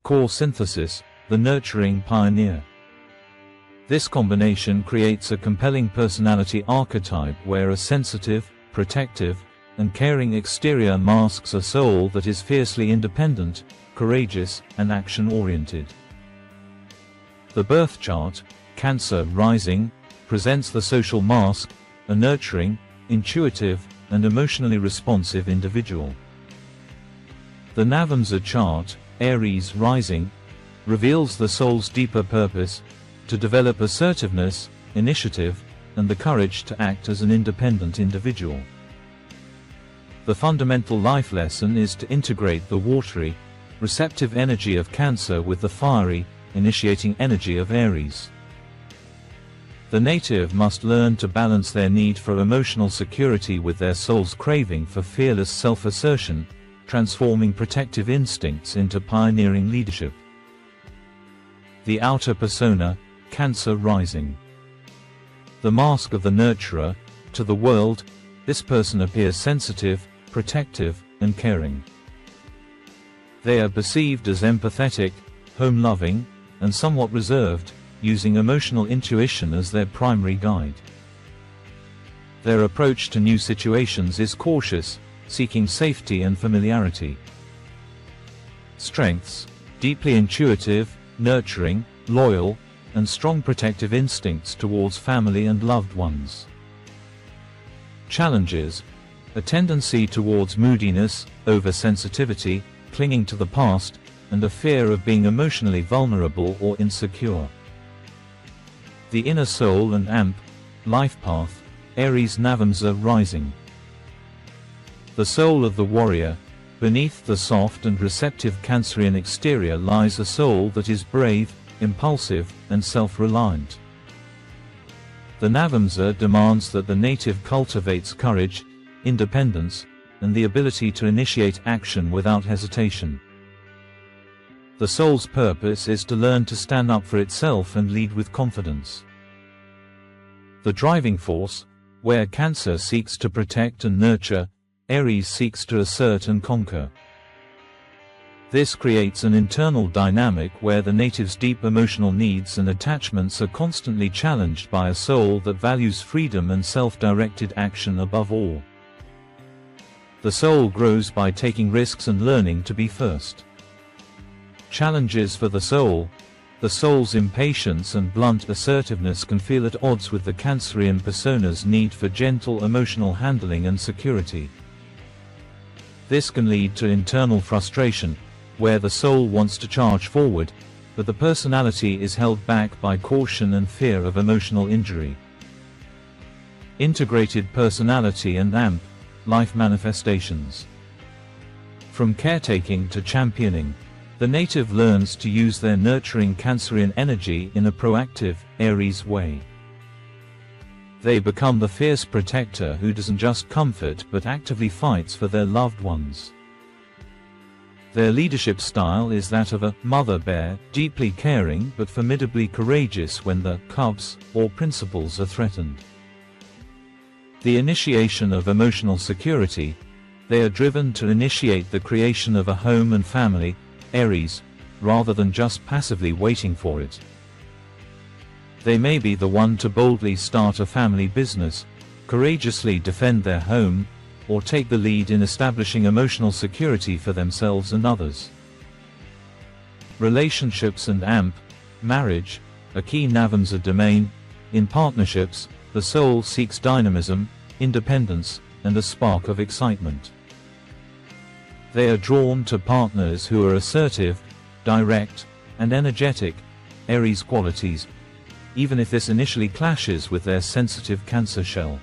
core synthesis, the nurturing pioneer. This combination creates a compelling personality archetype where a sensitive, protective, and caring exterior masks a soul that is fiercely independent, courageous, and action-oriented. The birth chart, Cancer rising, presents the social mask, a nurturing, intuitive, and emotionally responsive individual. The NAVAMSA chart, Aries rising, reveals the soul's deeper purpose, to develop assertiveness, initiative, and the courage to act as an independent individual. The fundamental life lesson is to integrate the watery, receptive energy of Cancer with the fiery, initiating energy of Aries. The native must learn to balance their need for emotional security with their soul's craving for fearless self-assertion, transforming protective instincts into pioneering leadership. The outer persona, Cancer rising. The mask of the nurturer, to the world, this person appears sensitive, protective, and caring. They are perceived as empathetic, home-loving, and somewhat reserved, using emotional intuition as their primary guide. Their approach to new situations is cautious, seeking safety and familiarity. Strengths: deeply intuitive, nurturing, loyal, and strong protective instincts towards family and loved ones. Challenges: a tendency towards moodiness, oversensitivity, clinging to the past, and a fear of being emotionally vulnerable or insecure. The inner soul and AMP, life path, Aries NAVAMSA rising. The soul of the warrior, beneath the soft and receptive Cancerian exterior lies a soul that is brave, impulsive, and self-reliant. The NAVAMSA demands that the native cultivates courage, independence, and the ability to initiate action without hesitation. The soul's purpose is to learn to stand up for itself and lead with confidence. The driving force, where Cancer seeks to protect and nurture, Aries seeks to assert and conquer. This creates an internal dynamic where the native's deep emotional needs and attachments are constantly challenged by a soul that values freedom and self-directed action above all. The soul grows by taking risks and learning to be first. Challenges for the soul: the soul's impatience and blunt assertiveness can feel at odds with the Cancerian persona's need for gentle emotional handling and security. This can lead to internal frustration, where the soul wants to charge forward, but the personality is held back by caution and fear of emotional injury. Integrated personality and AMP, life manifestations. From caretaking to championing, the native learns to use their nurturing Cancerian energy in a proactive, Aries way. They become the fierce protector who doesn't just comfort but actively fights for their loved ones. Their leadership style is that of a mother bear, deeply caring but formidably courageous when the cubs or principals are threatened. The initiation of emotional security: they are driven to initiate the creation of a home and family, Aries, rather than just passively waiting for it. They may be the one to boldly start a family business, courageously defend their home, or take the lead in establishing emotional security for themselves and others. Relationships and AMP, marriage, a key NAVAMSA domain. In partnerships, the soul seeks dynamism, independence, and a spark of excitement. They are drawn to partners who are assertive, direct, and energetic, Aries qualities, even if this initially clashes with their sensitive Cancer shell.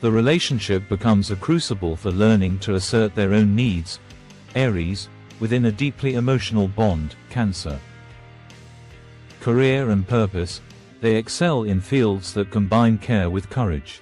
The relationship becomes a crucible for learning to assert their own needs, Aries, within a deeply emotional bond, Cancer. Career and purpose: they excel in fields that combine care with courage.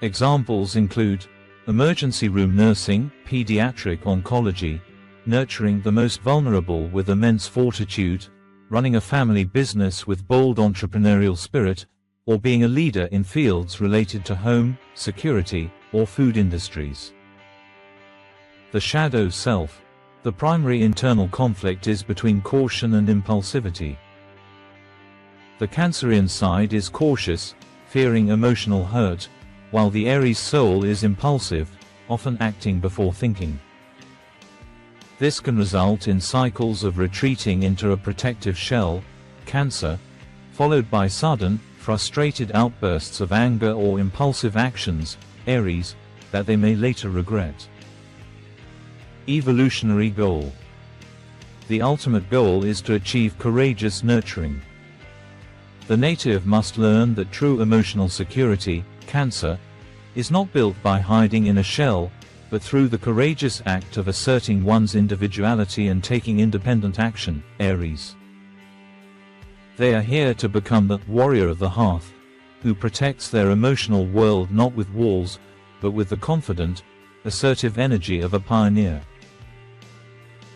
Examples include emergency room nursing, pediatric oncology, nurturing the most vulnerable with immense fortitude, running a family business with bold entrepreneurial spirit, or being a leader in fields related to home, security, or food industries. The shadow self: The primary internal conflict is between caution and impulsivity. The Cancerian side is cautious, fearing emotional hurt, while the Aries soul is impulsive, often acting before thinking. This can result in cycles of retreating into a protective shell, Cancer, followed by sudden, frustrated outbursts of anger or impulsive actions, Aries, that they may later regret. Evolutionary goal. The ultimate goal is to achieve courageous nurturing. The native must learn that true emotional security, Cancer, is not built by hiding in a shell, but through the courageous act of asserting one's individuality and taking independent action, Aries. They are here to become the warrior of the hearth, who protects their emotional world not with walls, but with the confident, assertive energy of a pioneer.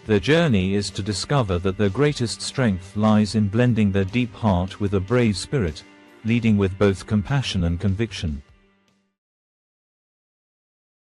Their journey is to discover that their greatest strength lies in blending their deep heart with a brave spirit, leading with both compassion and conviction.